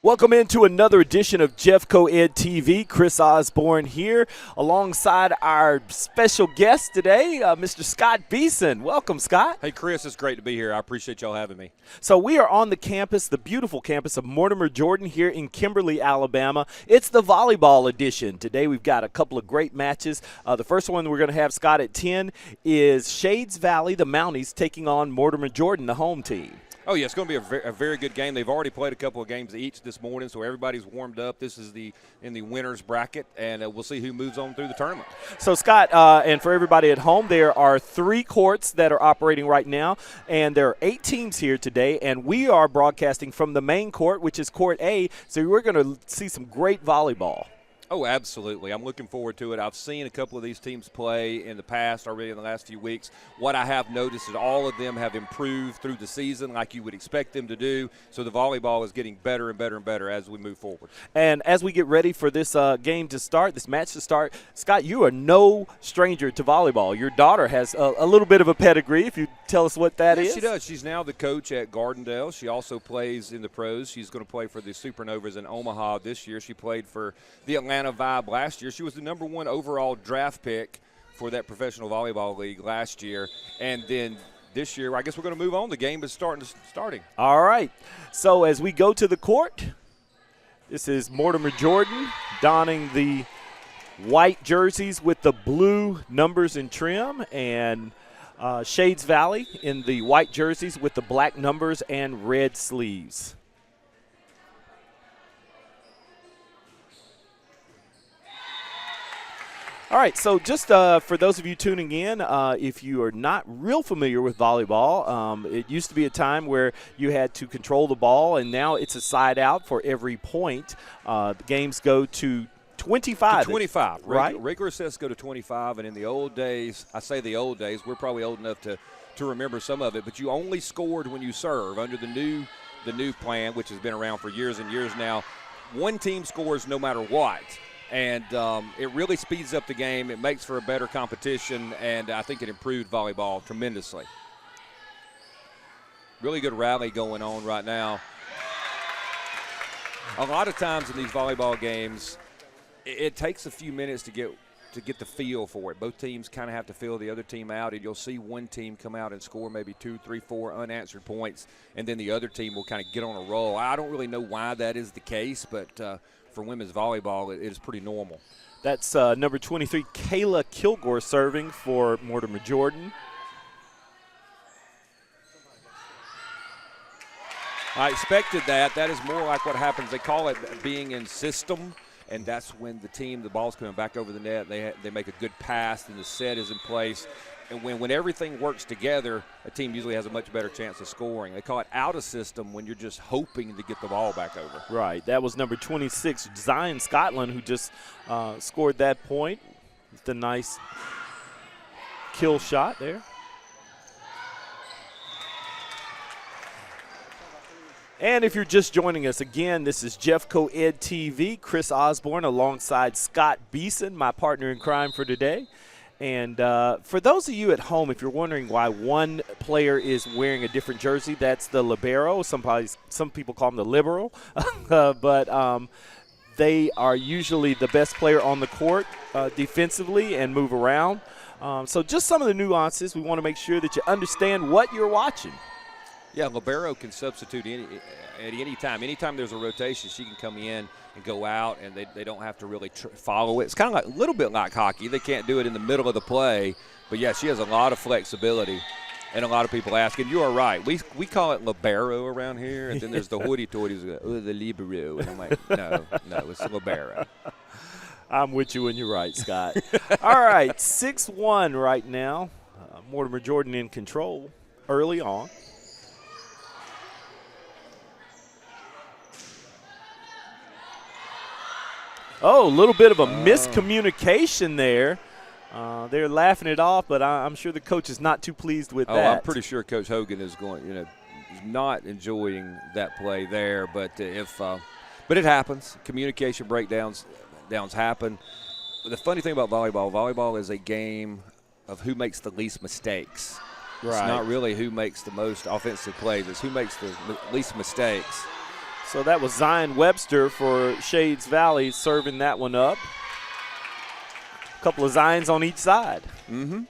Welcome into another edition of Jeffco Ed TV. Chris Osborne here alongside our special guest today, Mr. Scott Beeson. Welcome, Scott. Hey, Chris, it's great to be here. I appreciate y'all having me. So we are on the campus, the beautiful campus of Mortimer, Jordan here in Kimberly, Alabama. It's the volleyball edition. Today we've got a couple of great matches. The first one we're going to have, Scott, at 10 is Shades Valley, the Mounties, taking on Mortimer, Jordan, the home team. Oh, yeah, it's going to be a very good game. They've already played a couple of games each this morning, so everybody's warmed up. This is in the winner's bracket, and we'll see who moves on through the tournament. So, Scott, and for everybody at home, there are 3 courts that are operating right now, and there are 8 teams here today, and we are broadcasting from the main court, which is Court A, so we're going to see some great volleyball. Oh, absolutely. I'm looking forward to it. I've seen a couple of these teams play in the past already in the last few weeks. What I have noticed is all of them have improved through the season like you would expect them to do. So the volleyball is getting better and better and better as we move forward. And as we get ready for this game to start, this match to start, Scott, you are no stranger to volleyball. Your daughter has a little bit of a pedigree. If you tell us what that is. She does. She's now the coach at Gardendale. She also plays in the pros. She's going to play for the Supernovas in Omaha this year. She played for the Atlanta Vibe last year. She was the #1 overall draft pick for that professional volleyball league last year. And then this year, I guess we're going to move on. The game is starting. All right. So as we go to the court, this is Mortimer Jordan donning the white jerseys with the blue numbers and trim, and Shades Valley in the white jerseys with the black numbers and red sleeves. All right, so just for those of you tuning in, if you are not real familiar with volleyball, it used to be a time where you had to control the ball, and now it's a side out for every point. The games go to 25. To 25, right? Regular sets go to 25, and in the old days, I say the old days, we're probably old enough to remember some of it, but you only scored when you serve. Under the new plan, which has been around for years and years now, one team scores no matter what. And it really speeds up the game. It makes for a better competition, and I think it improved volleyball tremendously. Really good rally going on right now. A lot of times in these volleyball games, it takes a few minutes to get the feel for it. Both teams kind of have to feel the other team out, and you'll see one team come out and score maybe 2, 3, 4 unanswered points, and then the other team will kind of get on a roll. I don't really know why that is the case, but for women's volleyball, it is pretty normal. That's number 23, Kayla Kilgore, serving for Mortimer Jordan. I expected that. That is more like what happens. They call it being in system, and that's when the ball's coming back over the net. They make a good pass, and the set is in place. And when everything works together, a team usually has a much better chance of scoring. They call it out of system when you're just hoping to get the ball back over. Right. That was number 26, Zion Scotland, who just scored that point. It's a nice kill shot there. And if you're just joining us again, this is Jeffco Ed TV. Chris Osborne alongside Scott Beeson, my partner in crime for today. And for those of you at home, if you're wondering why one player is wearing a different jersey, that's the libero. Some people call them the liberal. but they are usually the best player on the court defensively and move around. So just some of the nuances. We want to make sure that you understand what you're watching. Yeah, libero can substitute at any time. Anytime there's a rotation, she can come in and go out, and they don't have to really follow it. It's kind of like a little bit like hockey. They can't do it in the middle of the play. But, yeah, she has a lot of flexibility, and a lot of people ask. And you are right. We call it libero around here, and then there's the hoity-toities, the libero. And I'm like, no, it's libero. I'm with you when you're right, Scott. All right, 6-1 right now. Mortimer Jordan in control early on. Oh, a little bit of a miscommunication there. They're laughing it off, but I'm sure the coach is not too pleased with that. I'm pretty sure Coach Hogan is not enjoying that play there. But but it happens. Communication breakdowns happen. The funny thing about volleyball is a game of who makes the least mistakes. Right. It's not really who makes the most offensive plays. It's who makes the least mistakes. So that was Zion Webster for Shades Valley serving that one up. A couple of Zions on each side. Mm-hmm.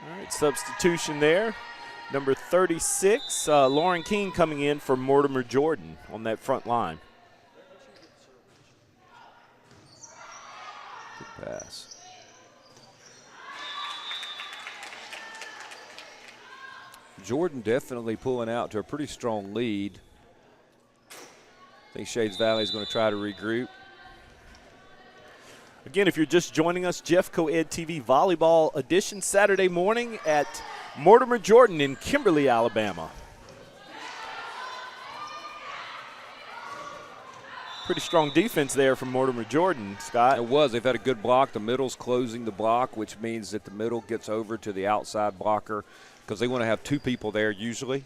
All right, substitution there. Number 36, Lauren King coming in for Mortimer Jordan on that front line. Good pass. Jordan definitely pulling out to a pretty strong lead. I think Shades Valley is going to try to regroup. Again, if you're just joining us, Jeff Co-Ed TV Volleyball Edition Saturday morning at Mortimer Jordan in Kimberly, Alabama. Pretty strong defense there from Mortimer Jordan, Scott. It was. They've had a good block. The middle's closing the block, which means that the middle gets over to the outside blocker because they want to have two people there usually.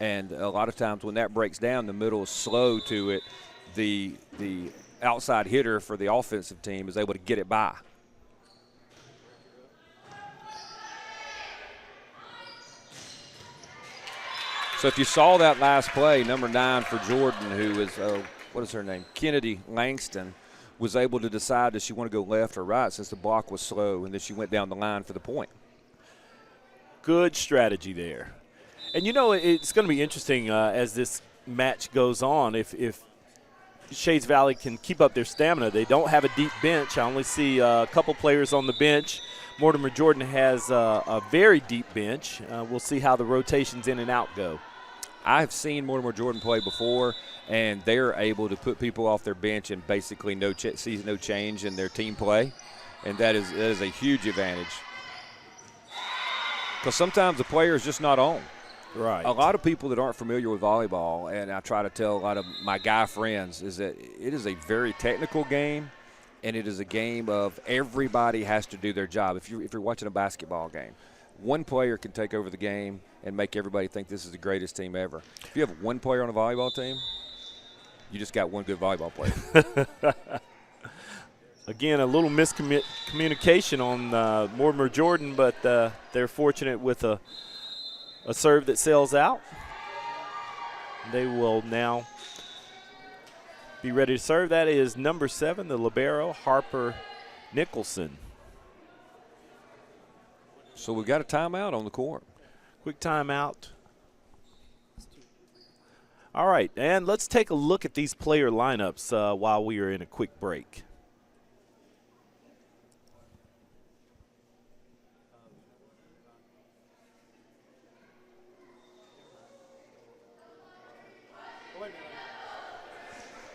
And a lot of times when that breaks down, the middle is slow to it. The outside hitter for the offensive team is able to get it by. So if you saw that last play, number 9 for Jordan, who is, what is her name? Kennedy Langston, was able to decide does she want to go left or right since the block was slow, and then she went down the line for the point. Good strategy there. And, you know, it's going to be interesting as this match goes on. If Shades Valley can keep up their stamina, they don't have a deep bench. I only see a couple players on the bench. Mortimer Jordan has a very deep bench. We'll see how the rotations in and out go. I've seen Mortimer Jordan play before, and they're able to put people off their bench and basically see no change in their team play, and that is a huge advantage. Because sometimes the player is just not on. Right. A lot of people that aren't familiar with volleyball, and I try to tell a lot of my guy friends, is that it is a very technical game, and it is a game of everybody has to do their job. If you're watching a basketball game, one player can take over the game and make everybody think this is the greatest team ever. If you have one player on a volleyball team, you just got one good volleyball player. Again, a little miscommunication on Mortimer Jordan, but they're fortunate with a serve that sails out. They will now be ready to serve. That is number 7, the libero, Harper Nicholson. So we've got a timeout on the court. Quick timeout. All right, and let's take a look at these player lineups while we are in a quick break.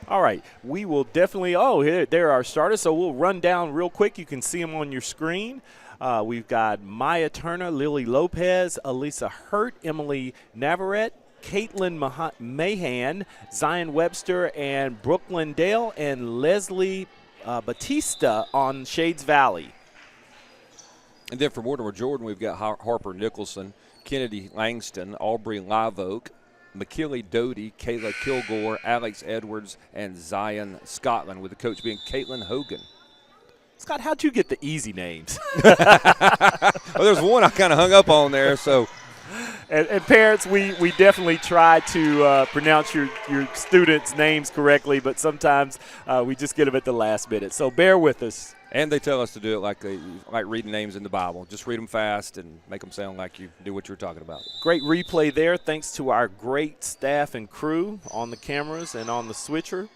All right, we will definitely, there are our starters, so we'll run down real quick. You can see them on your screen. We've got Maya Turner, Lily Lopez, Elisa Hurt, Emily Navarrete, Caitlin Mahan, Zion Webster, and Brooklyn Dale, and Leslie Batista on Shades Valley. And then for Mortimer Jordan, we've got Harper Nicholson, Kennedy Langston, Aubrey Live Oak, McKinley Doty, Kayla Kilgore, Alex Edwards, and Zion Scotland, with the coach being Caitlin Hogan. Scott, how'd you get the easy names? Well, there's one I kind of hung up on there. So, and parents, we definitely try to pronounce your students' names correctly, but sometimes we just get them at the last minute. So bear with us. And they tell us to do it like reading names in the Bible. Just read them fast and make them sound like you knew what you were talking about. Great replay there, thanks to our great staff and crew on the cameras and on the switcher.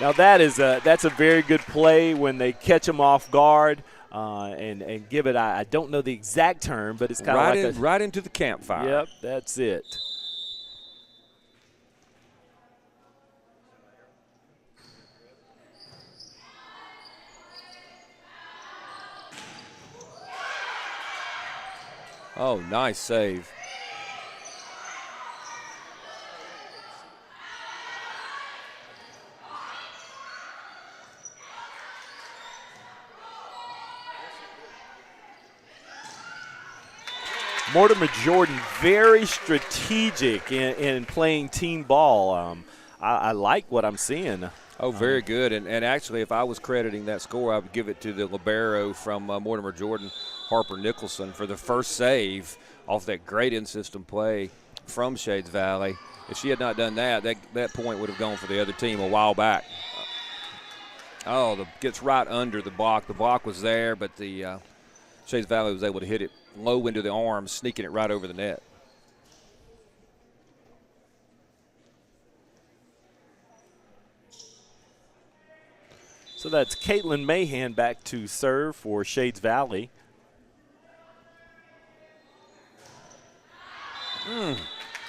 Now that's a very good play when they catch them off guard and give it. I don't know the exact term, but it's kind of like right into the campfire. Yep, that's it. Oh, nice save. Mortimer Jordan, very strategic in playing team ball. I like what I'm seeing. Oh, very good. And actually, if I was crediting that score, I would give it to the libero from Mortimer Jordan, Harper Nicholson, for the first save off that great in-system play from Shades Valley. If she had not done that, that point would have gone for the other team a while back. Gets right under the block. The block was there, but the Shades Valley was able to hit it low into the arms, sneaking it right over the net. So that's Caitlin Mahan back to serve for Shades Valley.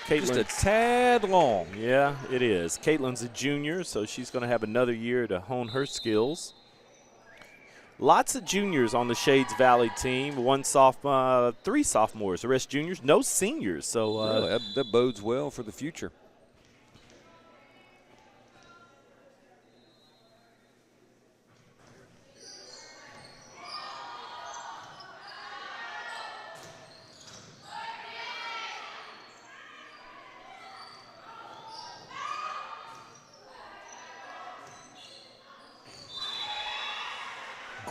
Just a tad long. Yeah, it is. Caitlin's a junior, so she's going to have another year to hone her skills. Lots of juniors on the Shades Valley team. 3 sophomores. The rest juniors, no seniors. So really, that bodes well for the future.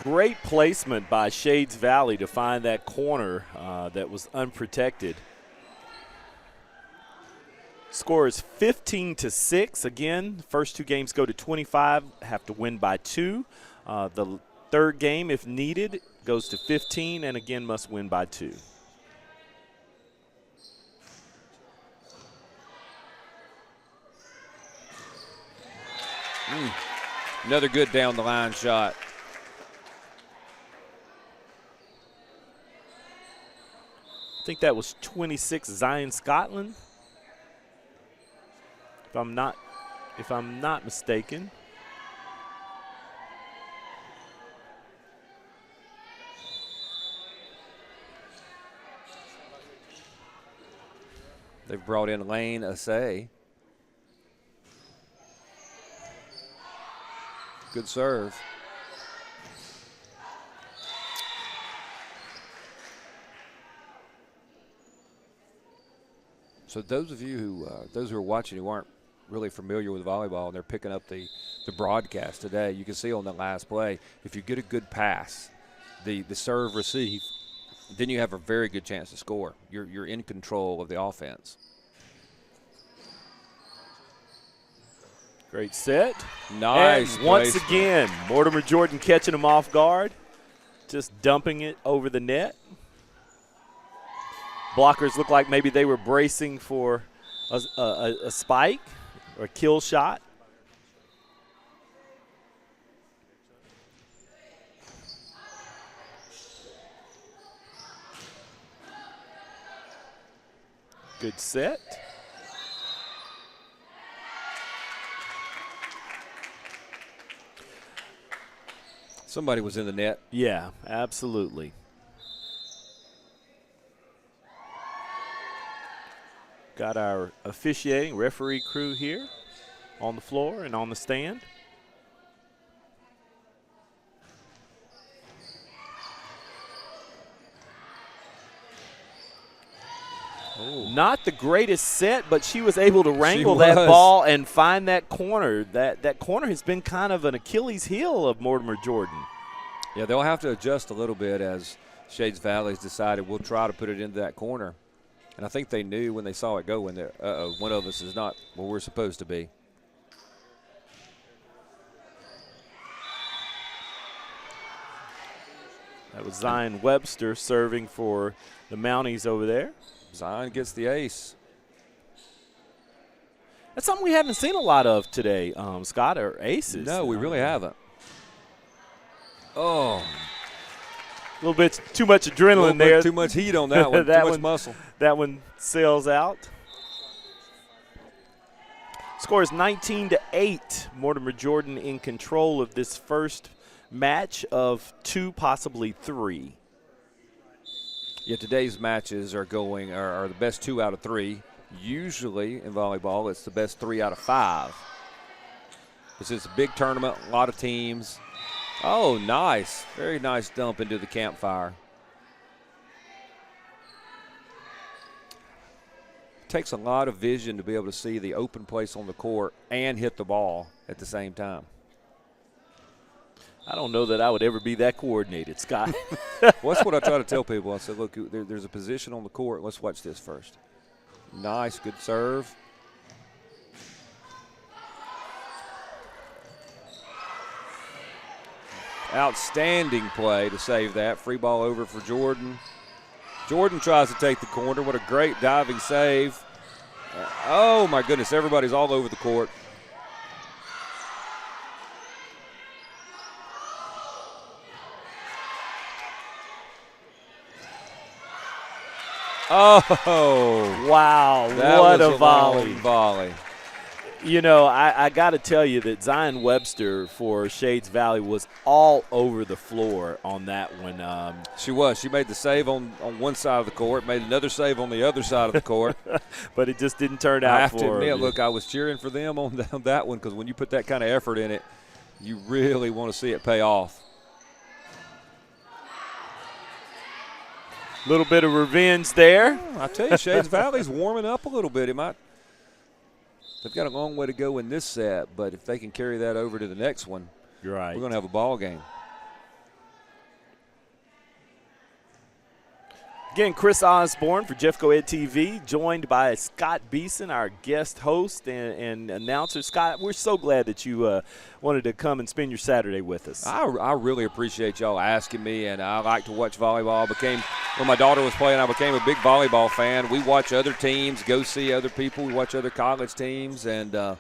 Great placement by Shades Valley to find that corner that was unprotected. Score is 15-6. Again, first 2 games go to 25, have to win by 2. The third game, if needed, goes to 15, and again must win by 2. Another good down the line shot. I think that was 26 Zion Scotland, if I'm not mistaken. They've brought in Lane Assay. Good serve. So those of you those who are watching who aren't really familiar with volleyball and they're picking up the broadcast today, you can see on the last play, if you get a good pass, the serve receive, then you have a very good chance to score. You're in control of the offense. Great set. Nice. And once again, Mortimer Jordan catching him off guard, just dumping it over the net. Blockers look like maybe they were bracing for a spike or a kill shot. Good set. Somebody was in the net. Yeah, absolutely. Got our officiating referee crew here on the floor and on the stand. Ooh. Not the greatest set, but she was able to wrangle that ball and find that corner. That corner has been kind of an Achilles heel of Mortimer Jordan. Yeah, they'll have to adjust a little bit as Shades Valley's decided we'll try to put it into that corner. And I think they knew when they saw it go in there, one of us is not where we're supposed to be. That was Zion Webster serving for the Mounties over there. Zion gets the ace. That's something we haven't seen a lot of today, Scott, or aces. No, we really haven't. Oh. A little bit too much adrenaline there. Too much heat on that one. That too much muscle. That one sails out. Score is 19-8. Mortimer Jordan in control of this first match of 2, possibly 3. Yeah, today's matches are the best 2 out of 3. Usually in volleyball, it's the best 3 out of 5. This is a big tournament, a lot of teams. Oh, nice. Very nice dump into the campfire. takes a lot of vision to be able to see the open place on the court and hit the ball at the same time. I don't know that I would ever be that coordinated, Scott. Well, that's what I try to tell people. I said, look, there's a position on the court. Let's watch this first. Nice, good serve. Outstanding play to save that. Free ball over for Jordan. Jordan tries to take the corner. What a great diving save. Oh, my goodness, everybody's all over the court. Oh, wow, that what was a volley. long volley. You know, I got to tell you that Zion Webster for Shades Valley was all over the floor on that one. She was. She made the save on one side of the court, made another save on the other side of the court. But it just didn't turn out I have for to admit, her. look, I was cheering for them on that one because when you put that kind of effort in it, you really want to see it pay off. Little bit of revenge there. I tell you, Shades Valley's warming up a little bit. They've got a long way to go in this set, but if they can carry that over to the next one, You're right. we're going to have a ball game. Again, Chris Osborne for Jeffco Ed TV, joined by Scott Beeson, our guest host and announcer. Scott, we're so glad that you wanted to come and spend your Saturday with us. I really appreciate y'all asking me, and I like to watch volleyball. When my daughter was playing, I became a big volleyball fan. We watch other teams, go see other people. We watch other college teams, and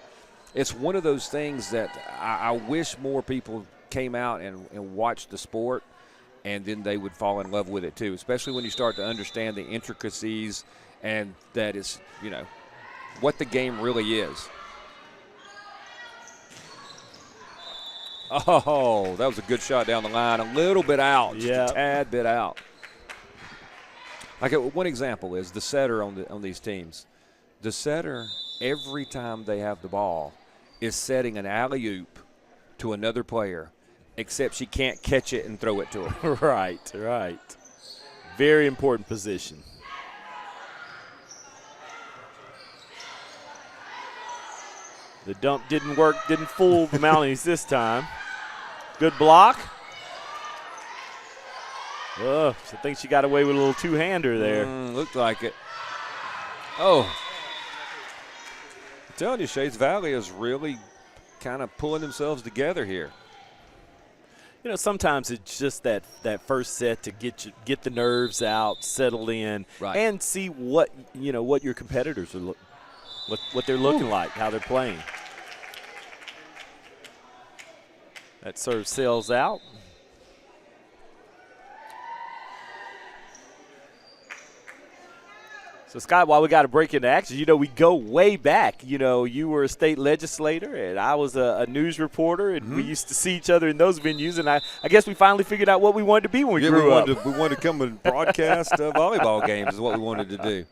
it's one of those things that I wish more people came out and watched the sport, and then they would fall in love with it too, especially when you start to understand the intricacies and that is, what the game really is. Oh, that was a good shot down the line. A little bit out, just a tad bit out. Like one example is the setter on these teams. The setter, every time they have the ball, is setting an alley-oop to another player, except she can't catch it and throw it to him. Right. Very important position. The dump didn't work, didn't fool the Mounties this time. Good block. I think she got away with a little two-hander there. Looked like it. Oh. I'm telling you, Shades Valley is really kind of pulling themselves together here. Sometimes it's just that first set to get the nerves out, settle in, and see what your competitors are what they're looking like, how they're playing. That serve sails out. So, Scott, while we got to break into action, we go way back. You were a state legislator, and I was a news reporter, and we used to see each other in those venues. And I guess we finally figured out what we wanted to be when we grew up. We wanted to come and broadcast volleyball games is what we wanted to do.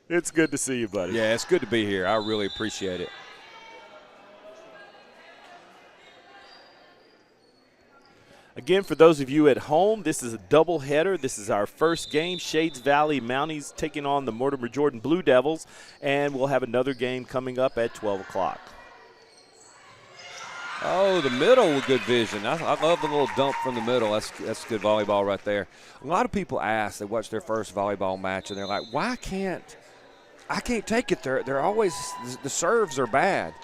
It's good to see you, buddy. Yeah, it's good to be here. I really appreciate it. Again, for those of you at home, this is a doubleheader. This is our first game. Shades Valley Mounties taking on the Mortimer Jordan Blue Devils, and we'll have another game coming up at 12 o'clock. Oh, the middle with good vision. I love the little dump from the middle. That's good volleyball right there. A lot of people ask, they watch their first volleyball match, and they're like, why can't I take it? They're always, the serves are bad.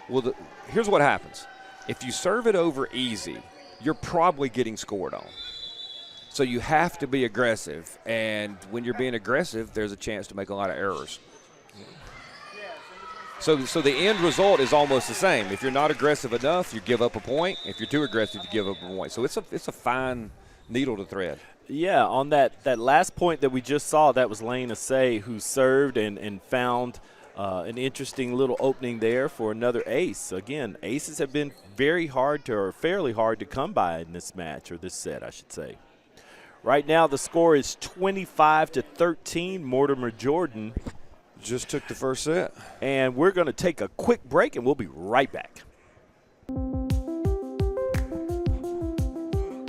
Well, here's what happens. If you serve it over easy, you're probably getting scored on. So you have to be aggressive, and when you're being aggressive, there's a chance to make a lot of errors. So the end result is almost the same. If you're not aggressive enough, you give up a point. If you're too aggressive, you give up a point. So it's a fine needle to thread. Yeah, on that last point that we just saw, that was Lane Assay who served and found an interesting little opening there for another ace. Again, aces have been fairly hard to come by in this match, or this set, I should say. Right now, the score is 25-13. Mortimer Jordan just took the first set. And we're going to take a quick break, and we'll be right back.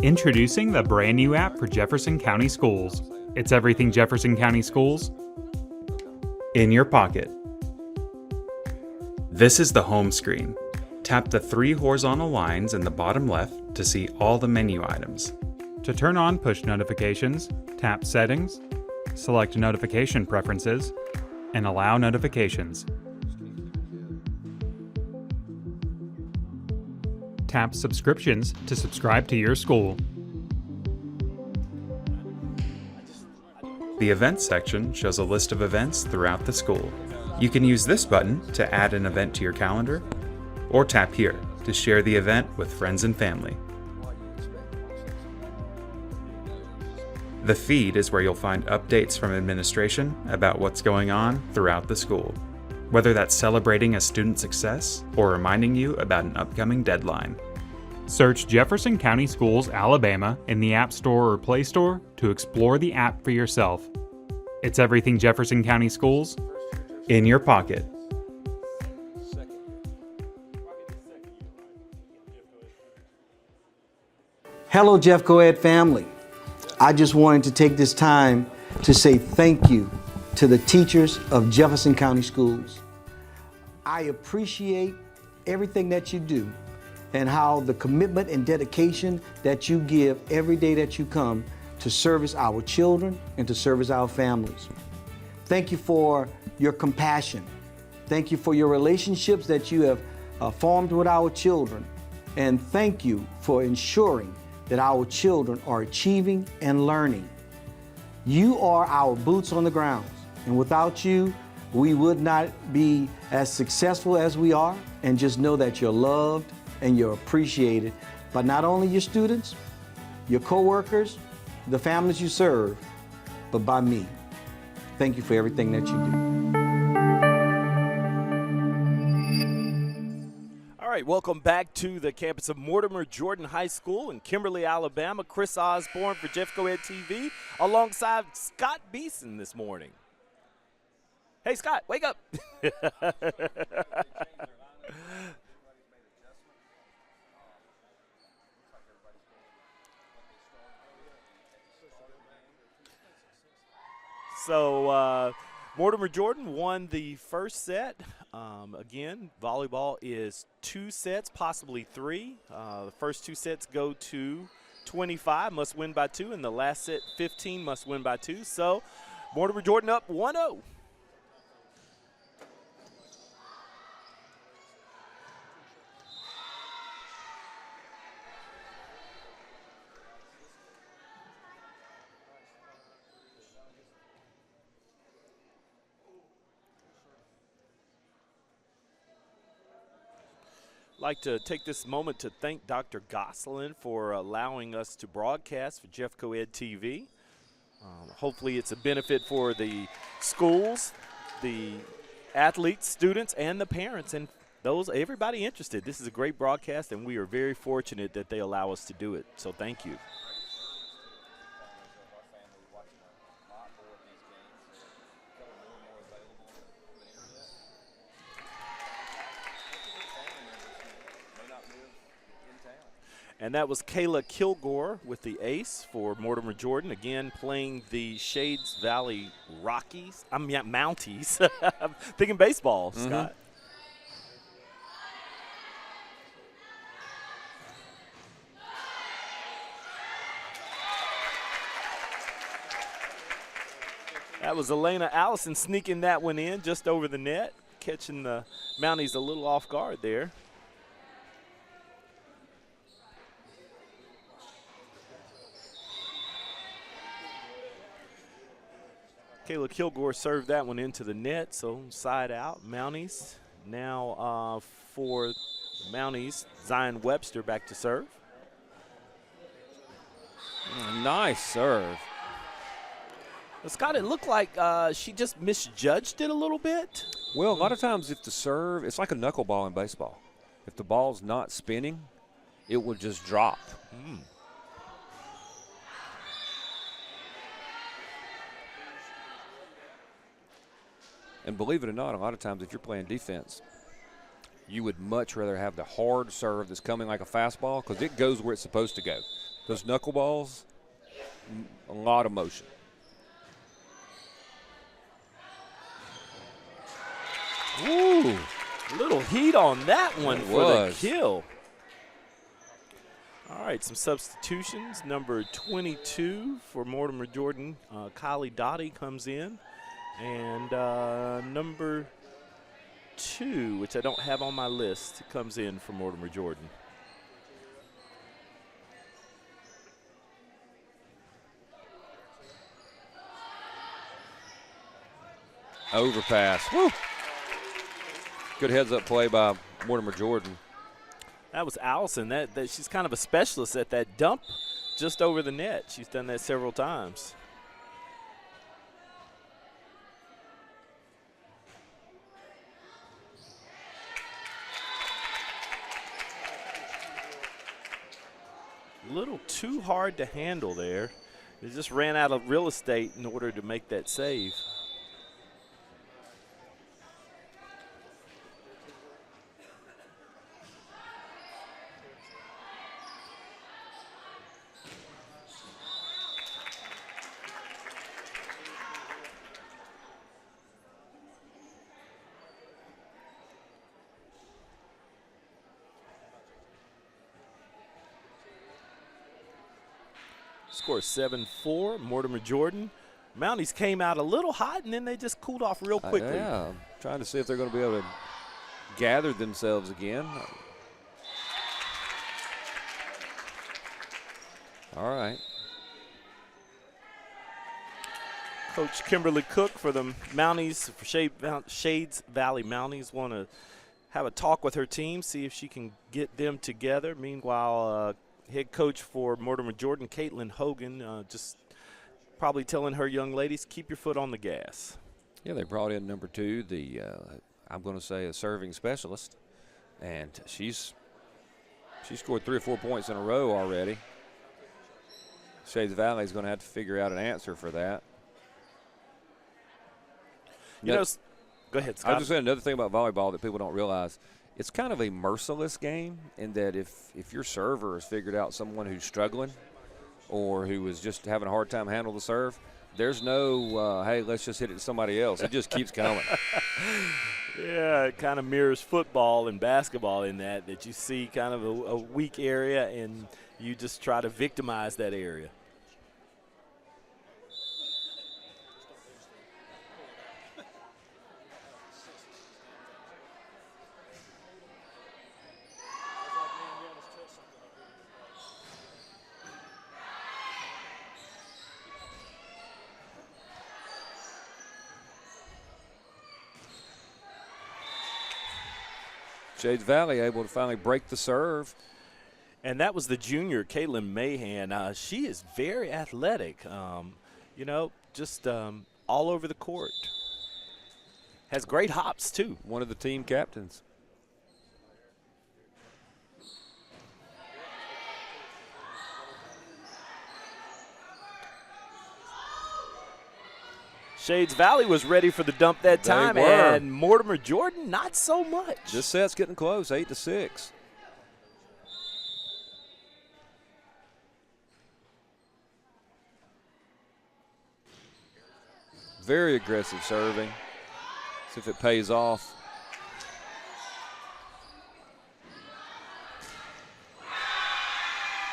Introducing the brand new app for Jefferson County Schools. It's everything Jefferson County Schools. in your pocket. This is the home screen. Tap the 3 horizontal lines in the bottom left to see all the menu items. To turn on push notifications, tap Settings, select Notification Preferences, and allow notifications. Tap Subscriptions to subscribe to your school. The Events section shows a list of events throughout the school. You can use this button to add an event to your calendar, or tap here to share the event with friends and family. The feed is where you'll find updates from administration about what's going on throughout the school, whether that's celebrating a student's success or reminding you about an upcoming deadline. Search Jefferson County Schools, Alabama in the App Store or Play Store to explore the app for yourself. It's everything Jefferson County Schools in your pocket. Hello, Jeff Coed family. I just wanted to take this time to say thank you to the teachers of Jefferson County Schools. I appreciate everything that you do and how the commitment and dedication that you give every day that you come to service our children and to service our families. Thank you for your compassion. Thank you for your relationships that you have formed with our children. And thank you for ensuring that our children are achieving and learning. You are our boots on the ground, and without you, we would not be as successful as we are. And just know that you're loved and you're appreciated by not only your students, your coworkers, the families you serve, but by me. Thank you for everything that you do. All right, welcome back to the campus of Mortimer Jordan High School in Kimberly, Alabama. Chris Osborne for Jeff Coed TV alongside Scott Beeson this morning. Hey, Scott, wake up. So Mortimer Jordan won the first set. Again, volleyball is 2 sets, possibly 3. The first 2 sets go to 25, must win by 2, and the last set, 15, must win by 2. So Mortimer Jordan up 1-0. I'd like to take this moment to thank Dr. Gosselin for allowing us to broadcast for Jeff Coed TV. Hopefully it's a benefit for the schools, the athletes, students, and the parents, and everybody interested. This is a great broadcast, and we are very fortunate that they allow us to do it. So thank you. And that was Kayla Kilgore with the ace for Mortimer Jordan, again playing the Shades Valley Rockies. Mounties. I'm thinking baseball, Scott. That was Elena Allison sneaking that one in just over the net, catching the Mounties a little off guard there. Kayla Kilgore served that one into the net, so side out, Mounties. Now for Mounties, Zion Webster back to serve. Nice serve. Well, Scott, it looked like she just misjudged it a little bit. Well, a lot of times if the serve, it's like a knuckleball in baseball. If the ball's not spinning, it will just drop. And believe it or not, a lot of times if you're playing defense, you would much rather have the hard serve that's coming like a fastball because it goes where it's supposed to go. Those knuckleballs, a lot of motion. Ooh, little heat on that one for the kill. All right, some substitutions. Number 22 for Mortimer Jordan, Kylie Dottie comes in. And number 2, which I don't have on my list, comes in for Mortimer Jordan. Overpass. Woo! Good heads-up play by Mortimer Jordan. That was Allison. That she's kind of a specialist at that dump just over the net. She's done that several times. A little too hard to handle there. They just ran out of real estate in order to make that save. Score 7-4, Mortimer Jordan. Mounties came out a little hot, and then they just cooled off real quickly. Yeah, I'm trying to see if they're going to be able to gather themselves again. All right. Coach Kimberly Cook for the Mounties, for Shades Valley Mounties, want to have a talk with her team, see if she can get them together. Meanwhile, head coach for Mortimer Jordan, Caitlin Hogan, just probably telling her young ladies, keep your foot on the gas. Yeah, they brought in number 2, the I'm going to say a serving specialist, and she scored 3 or 4 points in a row already. Shades Valley is going to have to figure out an answer for that. Go ahead, Scott. I was just saying another thing about volleyball that people don't realize. It's kind of a merciless game in that if your server has figured out someone who's struggling or who is just having a hard time handling the serve, there's no, hey, let's just hit it to somebody else. It just keeps coming. Yeah, it kind of mirrors football and basketball in that you see kind of a weak area and you just try to victimize that area. Shades Valley able to finally break the serve. And that was the junior, Caitlin Mahan. She is very athletic, just all over the court. Has great hops, too. One of the team captains. Shades Valley was ready for the dump that time, and Mortimer Jordan, not so much. This set's getting close, 8-6. Very aggressive serving. See if it pays off.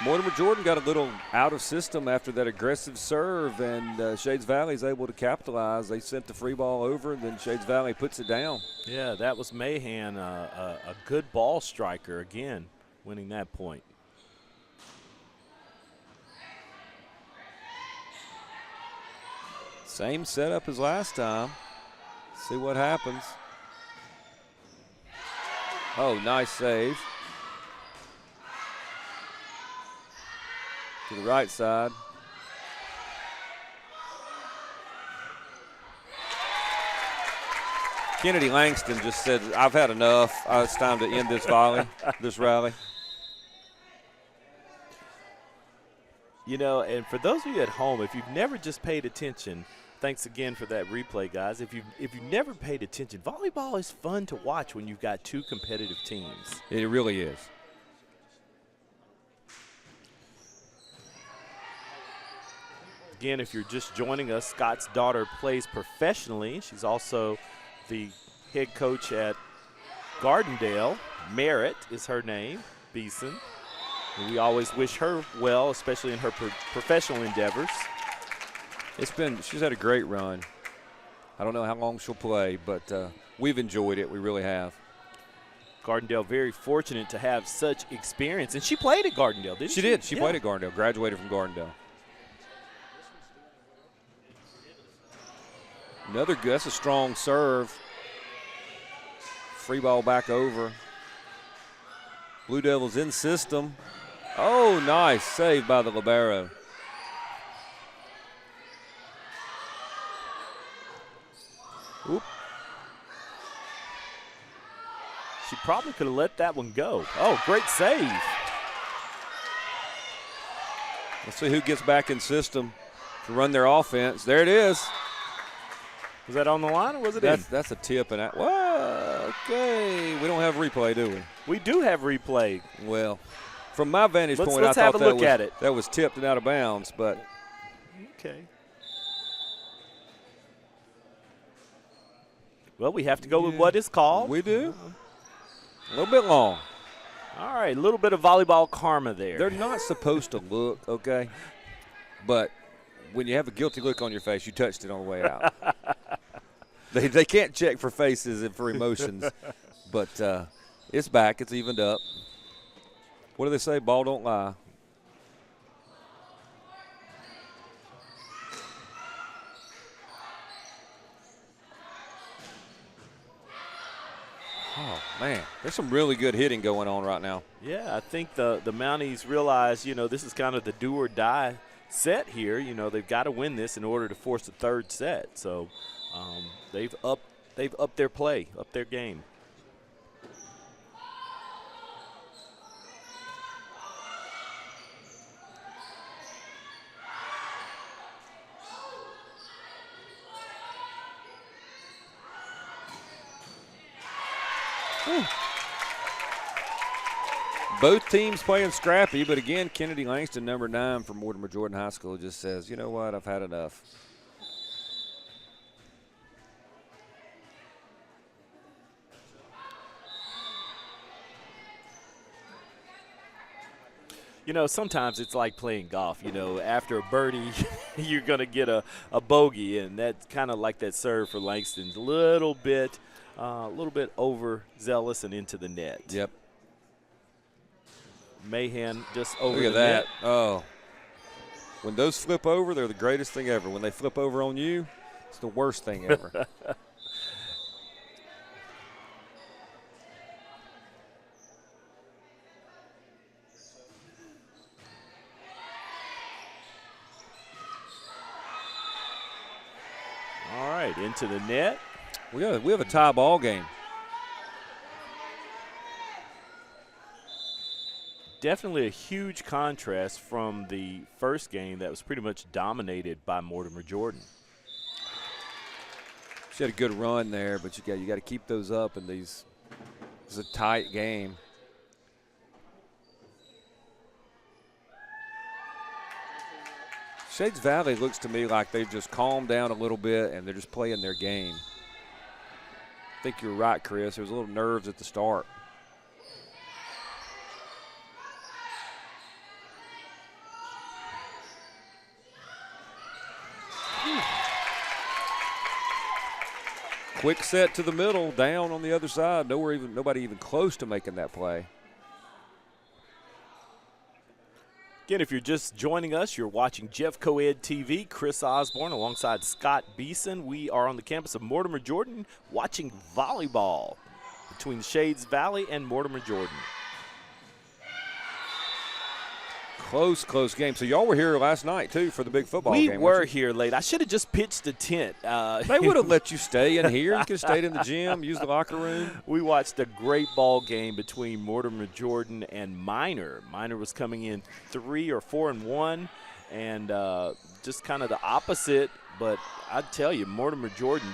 Mortimer Jordan got a little out of system after that aggressive serve, and Shades Valley is able to capitalize. They sent the free ball over, and then Shades Valley puts it down. Yeah, that was Mahan, a good ball striker again, winning that point. Same setup as last time. See what happens. Oh, nice save. To the right side. Kennedy Langston just said, I've had enough. It's time to end this rally. And for those of you at home, if you've never just paid attention, thanks again for that replay, guys. If you've never paid attention, volleyball is fun to watch when you've got two competitive teams. It really is. Again, if you're just joining us, Scott's daughter plays professionally. She's also the head coach at Gardendale. Merritt is her name, Beeson. And we always wish her well, especially in her professional endeavors. She's had a great run. I don't know how long she'll play, but we've enjoyed it. We really have. Gardendale very fortunate to have such experience. And she played at Gardendale, didn't she? She did. She played at Gardendale, graduated from Gardendale. Another good, that's a strong serve. Free ball back over. Blue Devils in system. Oh, nice save by the libero. Oop. She probably could have let that one go. Oh, great save. Let's see who gets back in system to run their offense. There it is. Was that on the line or was it in? That's a tip. And well, okay. We don't have replay, do we? We do have replay. Well, from my vantage point, let's I have thought a look at it. That was tipped and out of bounds. But okay. Well, we have to go with what is called. We do. A little bit long. All right, a little bit of volleyball karma there. They're not supposed to look, okay? But when you have a guilty look on your face, you touched it on the way out. They can't check for faces and for emotions. But it's back. It's evened up. What do they say? Ball don't lie. Oh, man, there's some really good hitting going on right now. Yeah, I think the Mounties realize, this is kind of the do or die set here. They've got to win this in order to force a third set. So they've upped their play, upped their game. Both teams playing scrappy, but again, Kennedy Langston, number 9 from Mortimer Jordan High School, just says, you know what, I've had enough. Sometimes it's like playing golf. After a birdie, you're going to get a bogey, and that's kind of like that serve for Langston. A little bit overzealous and into the net. Yep. Mahan just over Look at the that. net. Oh. When those flip over, they're the greatest thing ever. When they flip over on you, it's the worst thing ever. All right, into the net. We have a tie ball game. Definitely a huge contrast from the first game that was pretty much dominated by Mortimer Jordan. She had a good run there, but you got to keep those up in these. It's a tight game. Shades Valley looks to me like they've just calmed down a little bit and they're just playing their game. I think you're right, Chris. There was a little nerves at the start. Quick set to the middle, down on the other side. Nobody even close to making that play. Again, if you're just joining us, you're watching Jeffco Ed TV. Chris Osborne alongside Scott Beeson. We are on the campus of Mortimer Jordan watching volleyball between Shades Valley and Mortimer Jordan. Close game. So y'all were here last night, too, for the big football game. We were here late. I should have just pitched a tent. They would have let you stay in here. You could have stayed in the gym, use the locker room. We watched a great ball game between Mortimer Jordan and Minor. Minor was coming in 3 or 4-1, and just kind of the opposite. But I'd tell you, Mortimer Jordan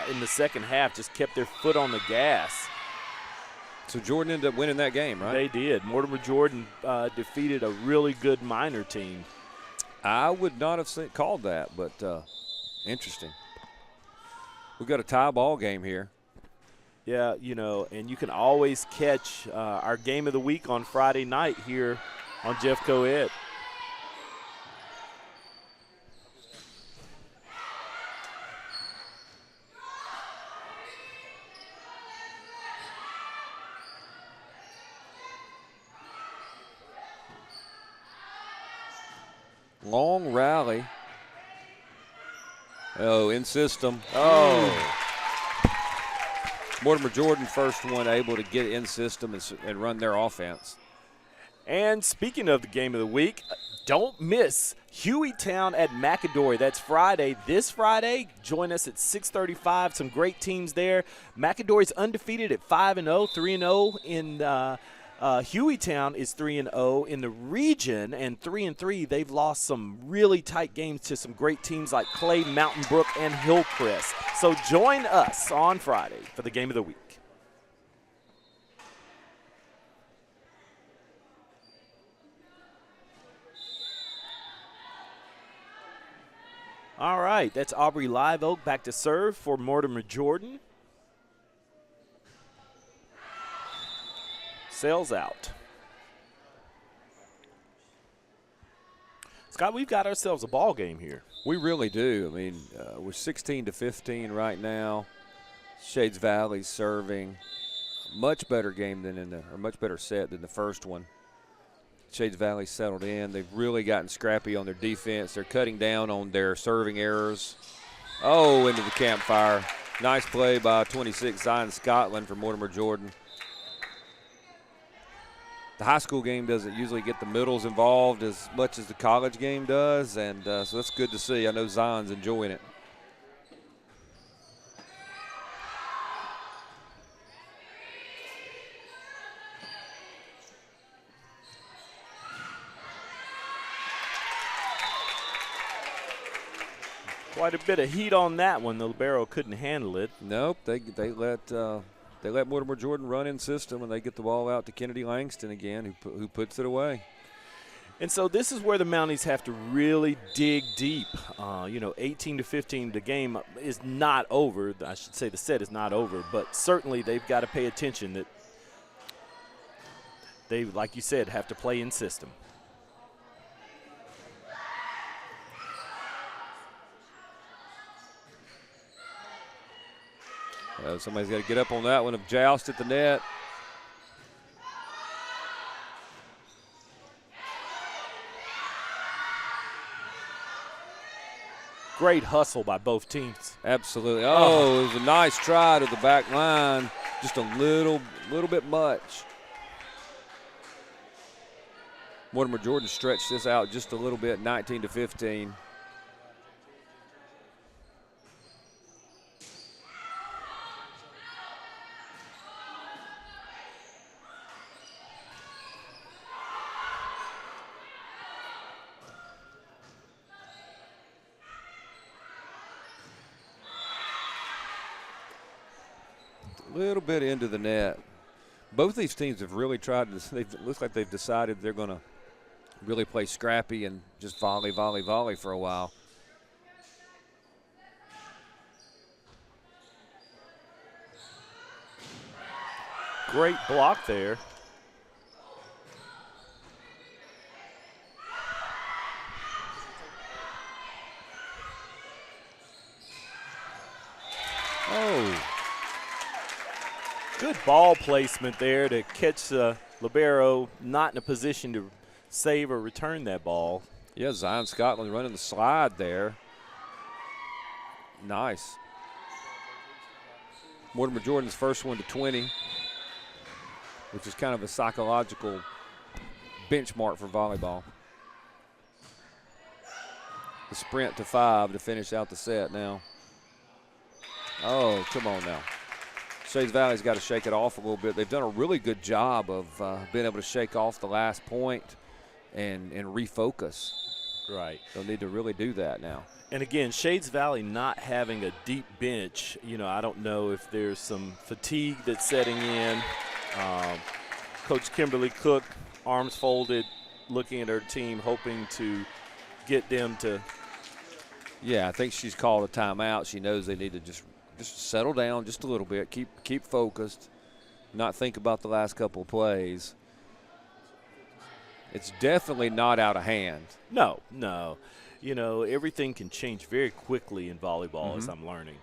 in the second half just kept their foot on the gas. So Jordan ended up winning that game, right? They did. Mortimer Jordan defeated a really good Minor team. I would not have called that, but interesting. We've got a tie ball game here. Yeah, you know, and you can always catch our game of the week on Friday night here on Jeffco Ed. Long rally. Oh, in system. Oh. Mortimer Jordan, first one able to get in system and run their offense. And speaking of the game of the week, don't miss Hueytown at McAdory. That's Friday. This Friday, join us at 6:35. Some great teams there. McAdory's undefeated at 5-0, 3-0 in Hueytown is 3-0 in the region, and 3-3. They've lost some really tight games to some great teams like Clay, Mountain Brook, and Hillcrest. So join us on Friday for the game of the week. All right, that's Aubrey Live Oak back to serve for Mortimer Jordan. Sails out. Scott, we've got ourselves a ball game here. We really do. I mean, we're 16-15 right now. Shades Valley serving. Much better game than much better set than the first one. Shades Valley settled in. They've really gotten scrappy on their defense. They're cutting down on their serving errors. Oh, into the campfire. Nice play by 26 Zion Scotland for Mortimer Jordan. The high school game doesn't usually get the middles involved as much as the college game does, and so that's good to see. I know Zion's enjoying it. Quite a bit of heat on that one. The libero couldn't handle it. Nope, they let Mortimer Jordan run in system, and they get the ball out to Kennedy Langston again, who puts it away. And so this is where the Mounties have to really dig deep. 18-15, the game is not over. I should say the set is not over, but certainly they've got to pay attention that they, like you said, have to play in system. Somebody's got to get up on that one of Joust at the net. Great hustle by both teams. Absolutely. Oh, it was a nice try to the back line. Just a little bit much. Mortimer Jordan stretched this out just a little bit, 19-15. Little bit into the net. Both these teams have really tried to. It looks like they've decided they're going to really play scrappy and just volley for a while. Great block there. Oh. Good ball placement there to catch the libero not in a position to save or return that ball. Yeah, Zion Scotland running the slide there. Nice. Mortimer Jordan's first one to 20, which is kind of a psychological benchmark for volleyball. The sprint to 5 to finish out the set now. Oh, come on now. Shades Valley's got to shake it off a little bit. They've done a really good job of being able to shake off the last point and refocus. Right. They'll need to really do that now. And again, Shades Valley not having a deep bench, I don't know if there's some fatigue that's setting in. Coach Kimberly Cook, arms folded, looking at her team, hoping to get them to. Yeah, I think she's called a timeout. She knows they need to just just settle down just a little bit. Keep focused. Not think about the last couple of plays. It's definitely not out of hand. No. You know, everything can change very quickly in volleyball, as I'm learning.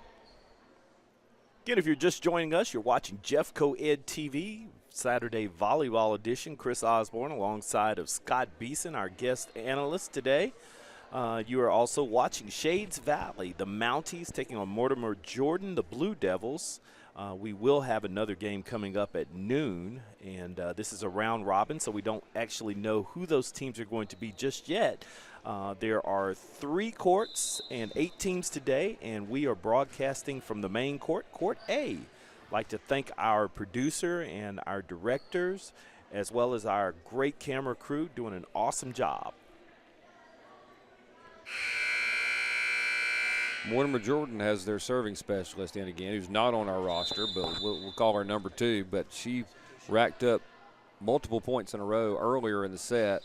Again, if you're just joining us, you're watching Jeffco Ed TV, Saturday Volleyball Edition. Chris Osborne alongside of Scott Beeson, our guest analyst today. You are also watching Shades Valley, the Mounties taking on Mortimer Jordan, the Blue Devils. We will have another game coming up at noon, and this is a round robin, so we don't actually know who those teams are going to be just yet. There are 3 courts and 8 teams today, and we are broadcasting from the main court, Court A. I'd like to thank our producer and our directors, as well as our great camera crew doing an awesome job. Mortimer Jordan has their serving specialist in again, who's not on our roster, but we'll call her number 2. But she racked up multiple points in a row earlier in the set.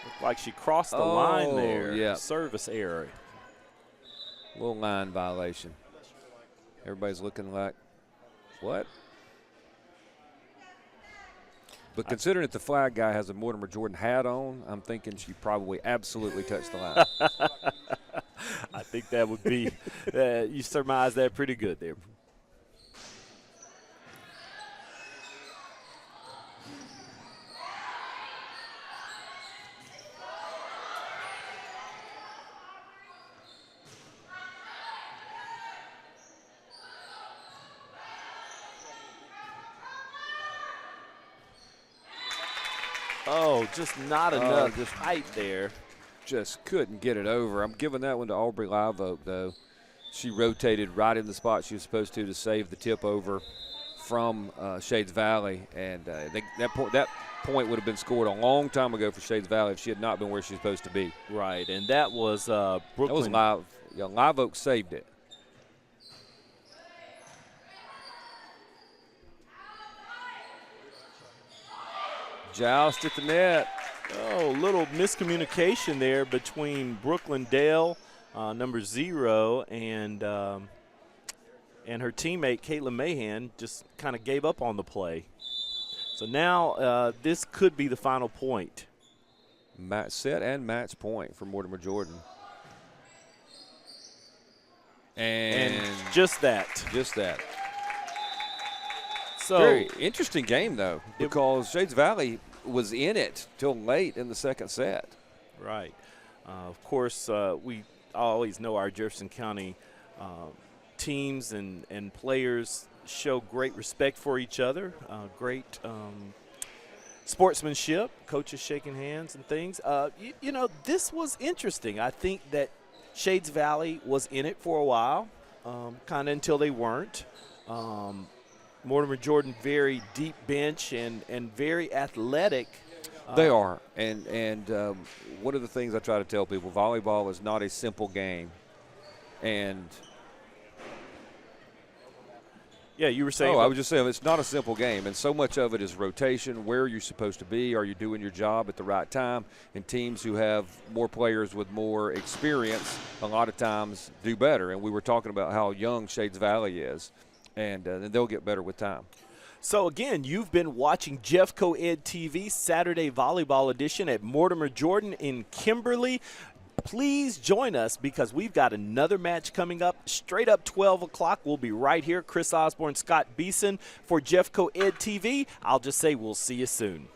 Looked like she crossed the line there. Yeah. Service error. Little line violation. Everybody's looking like, what? But considering that the flag guy has a Mortimer Jordan hat on, I'm thinking she probably absolutely touched the line. I think that would be, you surmised that pretty good there. Oh, just not enough just height there. Just couldn't get it over. I'm giving that one to Aubrey Live Oak, though. She rotated right in the spot she was supposed to save the tip over from Shades Valley, and that point would have been scored a long time ago for Shades Valley if she had not been where she was supposed to be. Right, and that was Brooklyn. That was Live Oak saved it. Joust at the net. Oh, little miscommunication there between Brooklyn Dale, number 0, and her teammate Caitlin Mahan just kind of gave up on the play. So now this could be the final point. Set and match point for Mortimer Jordan. And just that. Just that. So very interesting game, though, because Shades Valley was in it till late in the second set. Right. Of course, we always know our Jefferson County teams and players show great respect for each other, great sportsmanship, coaches shaking hands and things. You know, this was interesting. I think that Shades Valley was in it for a while, kind of until they weren't. Mortimer Jordan, very deep bench and very athletic. They are, and one of the things I try to tell people, volleyball is not a simple game. And yeah, you were saying. I was just saying it's not a simple game, and so much of it is rotation. Where are you supposed to be? Are you doing your job at the right time? And teams who have more players with more experience, a lot of times do better. And we were talking about how young Shades Valley is, and they'll get better with time. So, again, you've been watching Jeffco Ed TV Saturday Volleyball Edition at Mortimer Jordan in Kimberly. Please join us because we've got another match coming up straight up 12 o'clock. We'll be right here. Chris Osborne, Scott Beeson for Jeffco Ed TV. I'll just say we'll see you soon.